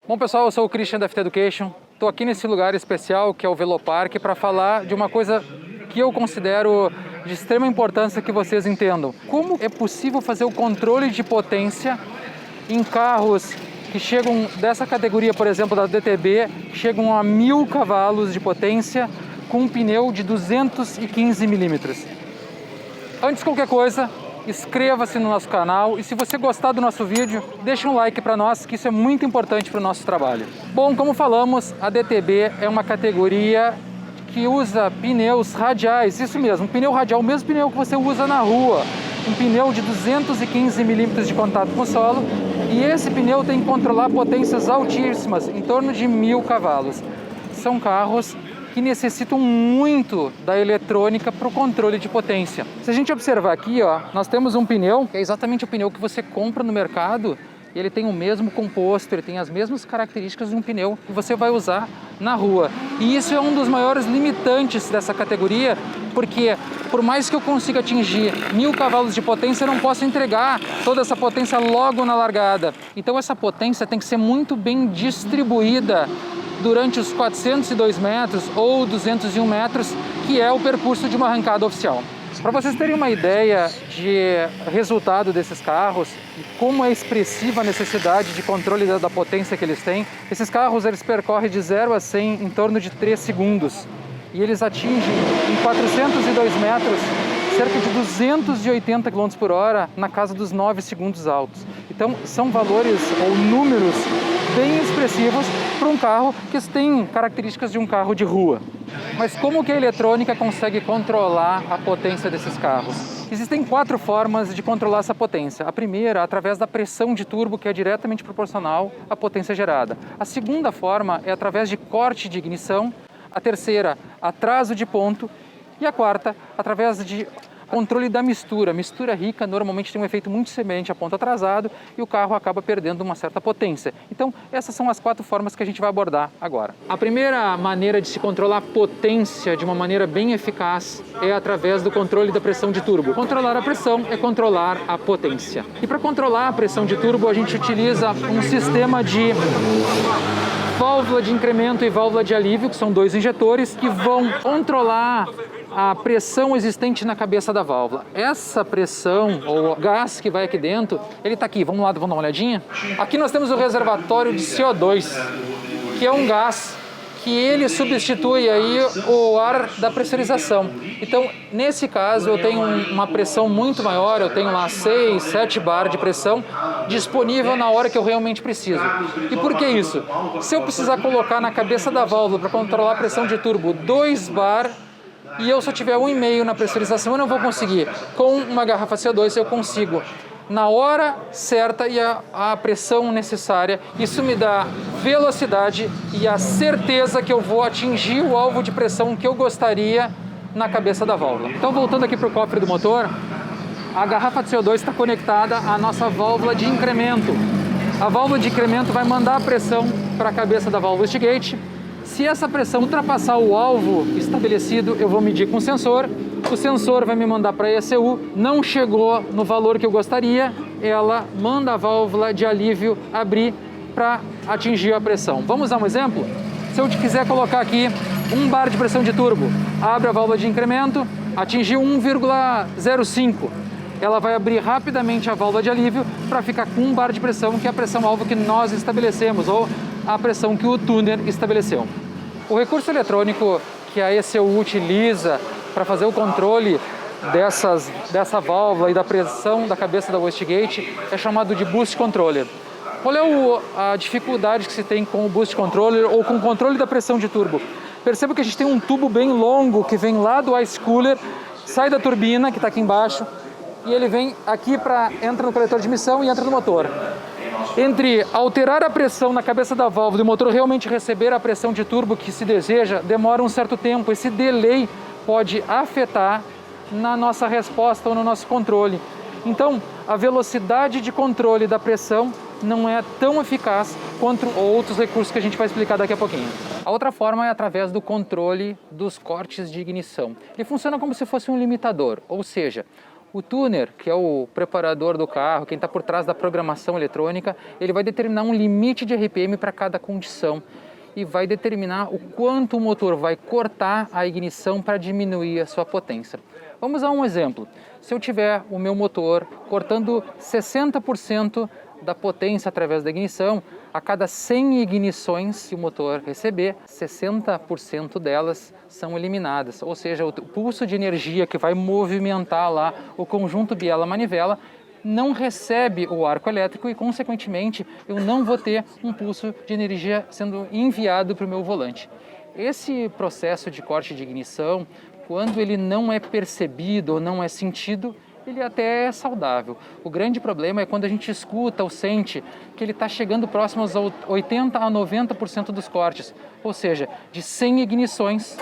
Bom pessoal, eu sou o Christian da FT Education. Estou aqui nesse lugar especial que é o Velopark para falar de uma coisa que eu considero de extrema importância que vocês entendam. Como é possível fazer o controle de potência em carros que chegam dessa categoria, por exemplo, da DTB, chegam a 1000 cavalos de potência com um pneu de 215 milímetros. Antes de qualquer coisa, inscreva-se no nosso canal e se você gostar do nosso vídeo, deixa um like para nós, que isso é muito importante para o nosso trabalho. Bom, como falamos, a DTB é uma categoria que usa pneus radiais, isso mesmo, um pneu radial, o mesmo pneu que você usa na rua, um pneu de 215 milímetros de contato com o solo, e esse pneu tem que controlar potências altíssimas, em torno de 1000 cavalos. São carros que necessitam muito da eletrônica para o controle de potência. Se a gente observar aqui, ó, nós temos um pneu, que é exatamente o pneu que você compra no mercado, e ele tem o mesmo composto, ele tem as mesmas características de um pneu que você vai usar na rua. E isso é um dos maiores limitantes dessa categoria, porque por mais que eu consiga atingir 1000 cavalos de potência, eu não posso entregar toda essa potência logo na largada. Então essa potência tem que ser muito bem distribuída durante os 402 metros ou 201 metros, que é o percurso de uma arrancada oficial. Para vocês terem uma ideia de resultado desses carros e como é expressiva a necessidade de controle da potência que eles têm, esses carros eles percorrem de 0 a 100 em torno de 3 segundos e eles atingem em 402 metros cerca de 280 km por hora na casa dos 9 segundos altos. Então são valores ou números bem expressivos para um carro que tem características de um carro de rua. Mas como que a eletrônica consegue controlar a potência desses carros? Existem 4 formas de controlar essa potência. A primeira, através da pressão de turbo, que é diretamente proporcional à potência gerada. A segunda forma é através de corte de ignição. A terceira, atraso de ponto. E a quarta, através de controle da mistura. Mistura rica normalmente tem um efeito muito semelhante a ponto atrasado e o carro acaba perdendo uma certa potência. Então, essas são as 4 formas que a gente vai abordar agora. A primeira maneira de se controlar a potência de uma maneira bem eficaz é através do controle da pressão de turbo. Controlar a pressão é controlar a potência. E para controlar a pressão de turbo, a gente utiliza um sistema de válvula de incremento e válvula de alívio, que são 2 injetores, que vão controlar a pressão existente na cabeça da válvula. Essa pressão, ou gás que vai aqui dentro, ele está aqui. Vamos lá, vamos dar uma olhadinha? Aqui nós temos o reservatório de CO2, que é um gás que ele substitui aí o ar da pressurização. Então, nesse caso, eu tenho uma pressão muito maior, eu tenho lá 6, 7 bar de pressão disponível na hora que eu realmente preciso. E por que isso? Se eu precisar colocar na cabeça da válvula para controlar a pressão de turbo 2 bar, e eu só tiver 1,5 na pressurização, eu não vou conseguir. Com uma garrafa CO2 eu consigo na hora certa e a pressão necessária. Isso me dá velocidade e a certeza que eu vou atingir o alvo de pressão que eu gostaria na cabeça da válvula. Então, voltando aqui para o cofre do motor, a garrafa de CO2 está conectada à nossa válvula de incremento. A válvula de incremento vai mandar a pressão para a cabeça da válvula wastegate. Se essa pressão ultrapassar o alvo estabelecido, eu vou medir com o sensor vai me mandar para a ECU, não chegou no valor que eu gostaria, ela manda a válvula de alívio abrir para atingir a pressão. Vamos dar um exemplo? Se eu quiser colocar aqui 1 bar de pressão de turbo, abre a válvula de incremento, atingiu 1,05. Ela vai abrir rapidamente a válvula de alívio para ficar com 1 bar de pressão, que é a pressão alvo que nós estabelecemos, ou a pressão que o tuner estabeleceu. O recurso eletrônico que a ECU utiliza para fazer o controle dessa válvula e da pressão da cabeça da wastegate é chamado de Boost Controller. Qual é a dificuldade que se tem com o Boost Controller ou com o controle da pressão de turbo? Perceba que a gente tem um tubo bem longo que vem lá do ice cooler, sai da turbina que está aqui embaixo e ele vem aqui entra no coletor de emissão e entra no motor. Entre alterar a pressão na cabeça da válvula e o motor realmente receber a pressão de turbo que se deseja, demora um certo tempo. Esse delay pode afetar na nossa resposta ou no nosso controle. Então, a velocidade de controle da pressão não é tão eficaz quanto outros recursos que a gente vai explicar daqui a pouquinho. A outra forma é através do controle dos cortes de ignição. Ele funciona como se fosse um limitador, ou seja, O tuner, que é o preparador do carro, quem está por trás da programação eletrônica, ele vai determinar um limite de RPM para cada condição e vai determinar o quanto o motor vai cortar a ignição para diminuir a sua potência. Vamos a um exemplo. Se eu tiver o meu motor cortando 60% da potência através da ignição, a cada 100 ignições que o motor receber, 60% delas são eliminadas. Ou seja, o pulso de energia que vai movimentar lá o conjunto biela-manivela não recebe o arco elétrico e, consequentemente, eu não vou ter um pulso de energia sendo enviado para o meu volante. Esse processo de corte de ignição, quando ele não é percebido ou não é sentido, ele até é saudável. O grande problema é quando a gente escuta ou sente que ele está chegando próximo aos 80% a 90% dos cortes. Ou seja, de 100 ignições,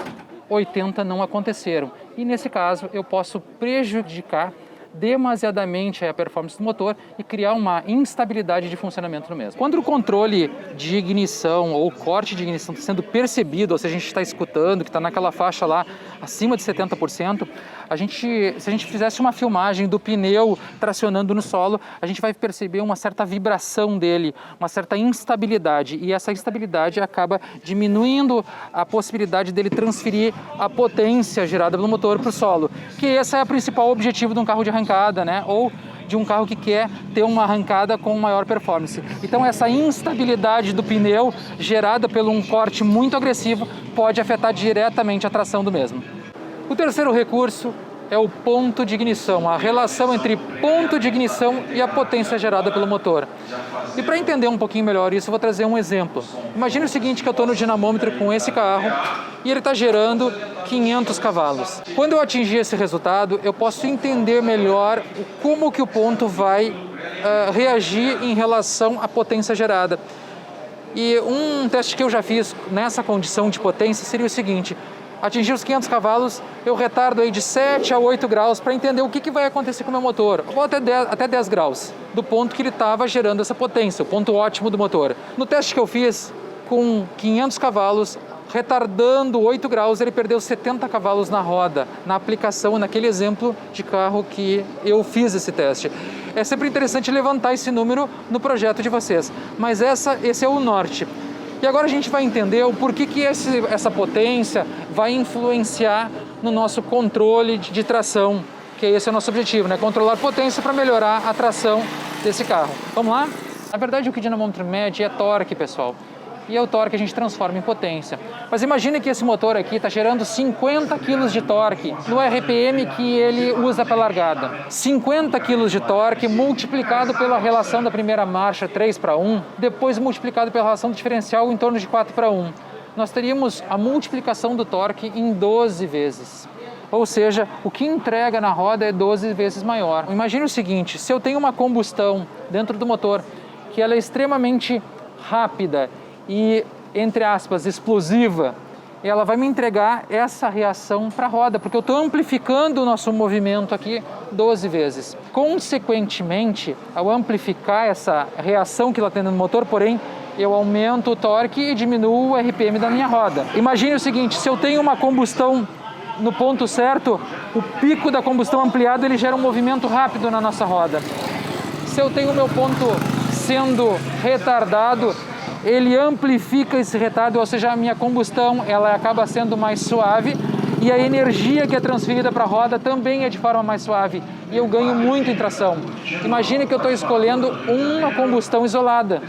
80 não aconteceram. E nesse caso eu posso prejudicar demasiadamente a performance do motor e criar uma instabilidade de funcionamento no mesmo. Quando o controle de ignição ou corte de ignição está sendo percebido, ou se a gente está escutando que está naquela faixa lá acima de 70%, se a gente fizesse uma filmagem do pneu tracionando no solo, a gente vai perceber uma certa vibração dele, uma certa instabilidade, e essa instabilidade acaba diminuindo a possibilidade dele transferir a potência gerada pelo motor para o solo, que esse é o principal objetivo de um carro de arrancada, né? Ou de um carro que quer ter uma arrancada com maior performance. Então essa instabilidade do pneu gerada por um corte muito agressivo pode afetar diretamente a tração do mesmo. O terceiro recurso é o ponto de ignição, a relação entre ponto de ignição e a potência gerada pelo motor. E para entender um pouquinho melhor isso, eu vou trazer um exemplo. Imagine o seguinte, que eu estou no dinamômetro com esse carro e ele está gerando 500 cavalos. Quando eu atingir esse resultado, eu posso entender melhor como que o ponto vai reagir em relação à potência gerada. E um teste que eu já fiz nessa condição de potência seria o seguinte: atingir os 500 cavalos, eu retardo aí de 7 a 8 graus para entender o que vai acontecer com o meu motor, ou até 10 graus, do ponto que ele estava gerando essa potência, o ponto ótimo do motor. No teste que eu fiz, com 500 cavalos, retardando 8 graus, ele perdeu 70 cavalos na roda, na aplicação, naquele exemplo de carro que eu fiz esse teste. É sempre interessante levantar esse número no projeto de vocês, mas esse é o norte. E agora a gente vai entender o porquê que essa potência vai influenciar no nosso controle de tração, que esse é o nosso objetivo, né? Controlar a potência para melhorar a tração desse carro. Vamos lá? Na verdade, o que o dinamômetro mede é torque, pessoal. E é o torque que a gente transforma em potência. Mas imagine que esse motor aqui está gerando 50 kg de torque no RPM que ele usa para largada. 50 kg de torque multiplicado pela relação da primeira marcha 3:1, depois multiplicado pela relação do diferencial em torno de 4:1. Nós teríamos a multiplicação do torque em 12 vezes. Ou seja, o que entrega na roda é 12 vezes maior. Imagine o seguinte, se eu tenho uma combustão dentro do motor que ela é extremamente rápida e, entre aspas, explosiva, ela vai me entregar essa reação para a roda, porque eu estou amplificando o nosso movimento aqui 12 vezes. Consequentemente, ao amplificar essa reação que ela tem no motor, porém, eu aumento o torque e diminuo o RPM da minha roda. Imagine o seguinte, se eu tenho uma combustão no ponto certo, o pico da combustão ampliado ele gera um movimento rápido na nossa roda. Se eu tenho o meu ponto sendo retardado, ele amplifica esse retardo, ou seja, a minha combustão ela acaba sendo mais suave e a energia que é transferida para a roda também é de forma mais suave e eu ganho muito em tração. Imagine que eu estou escolhendo uma combustão isolada.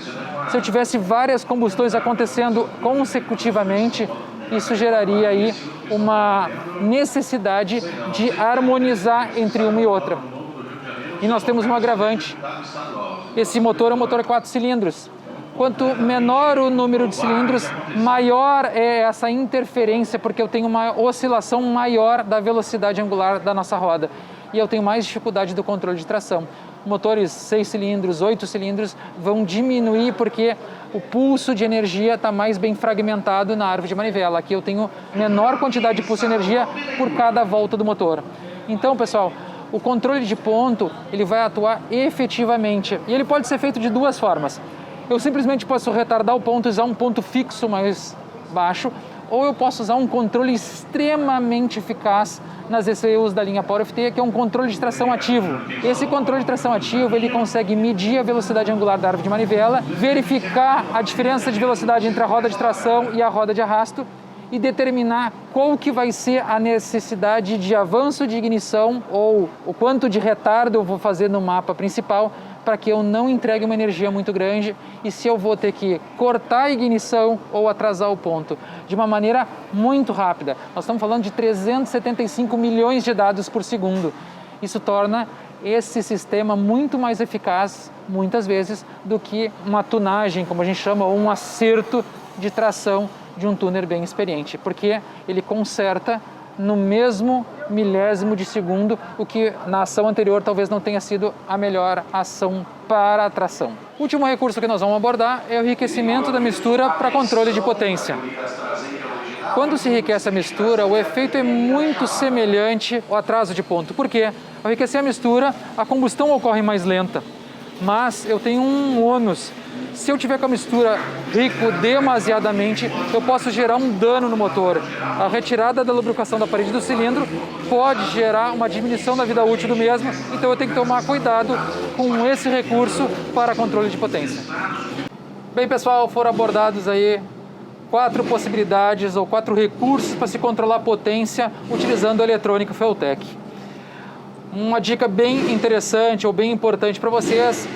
Se eu tivesse várias combustões acontecendo consecutivamente, isso geraria aí uma necessidade de harmonizar entre uma e outra. E nós temos um agravante. Esse motor é um motor a 4 cilindros. Quanto menor o número de cilindros, maior é essa interferência, porque eu tenho uma oscilação maior da velocidade angular da nossa roda. E eu tenho mais dificuldade do controle de tração. Motores 6 cilindros, 8 cilindros vão diminuir porque o pulso de energia está mais bem fragmentado na árvore de manivela. Aqui eu tenho menor quantidade de pulso de energia por cada volta do motor. Então, pessoal, o controle de ponto ele vai atuar efetivamente. E ele pode ser feito de duas formas. Eu simplesmente posso retardar o ponto e usar um ponto fixo mais baixo, ou eu posso usar um controle extremamente eficaz nas ECUs da linha Power FT, que é um controle de tração ativo. Esse controle de tração ativo, ele consegue medir a velocidade angular da árvore de manivela, verificar a diferença de velocidade entre a roda de tração e a roda de arrasto e determinar qual que vai ser a necessidade de avanço de ignição ou o quanto de retardo eu vou fazer no mapa principal para que eu não entregue uma energia muito grande e se eu vou ter que cortar a ignição ou atrasar o ponto de uma maneira muito rápida. Nós estamos falando de 375 milhões de dados por segundo. Isso torna esse sistema muito mais eficaz, muitas vezes, do que uma tunagem, como a gente chama, ou um acerto de tração de um tuner bem experiente, porque ele conserta no mesmo milésimo de segundo, o que na ação anterior talvez não tenha sido a melhor ação para a tração. O último recurso que nós vamos abordar é o enriquecimento da mistura para controle de potência. Quando se enriquece a mistura, o efeito é muito semelhante ao atraso de ponto. Por quê? Ao enriquecer a mistura, a combustão ocorre mais lenta, mas eu tenho um ônus. Se eu tiver com a mistura rico demasiadamente, eu posso gerar um dano no motor. A retirada da lubrificação da parede do cilindro pode gerar uma diminuição da vida útil do mesmo, então eu tenho que tomar cuidado com esse recurso para controle de potência. Bem, pessoal, foram abordados aí 4 possibilidades ou 4 recursos para se controlar a potência utilizando a eletrônica Feltec. Uma dica bem interessante ou bem importante para vocês: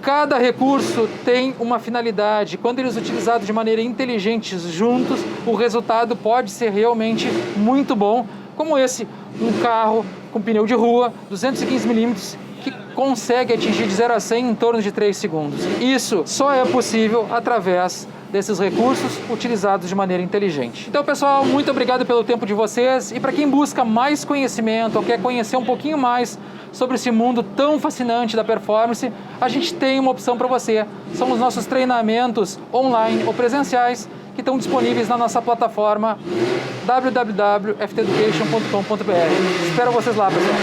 cada recurso tem uma finalidade. Quando eles utilizados de maneira inteligente juntos, o resultado pode ser realmente muito bom, como esse, um carro com pneu de rua, 215 mm, que consegue atingir de 0 a 100 em torno de 3 segundos. Isso só é possível através desses recursos utilizados de maneira inteligente. Então, pessoal, muito obrigado pelo tempo de vocês, e para quem busca mais conhecimento ou quer conhecer um pouquinho mais sobre esse mundo tão fascinante da performance, a gente tem uma opção para você. São os nossos treinamentos online ou presenciais que estão disponíveis na nossa plataforma www.fteducation.com.br. Espero vocês lá, pessoal.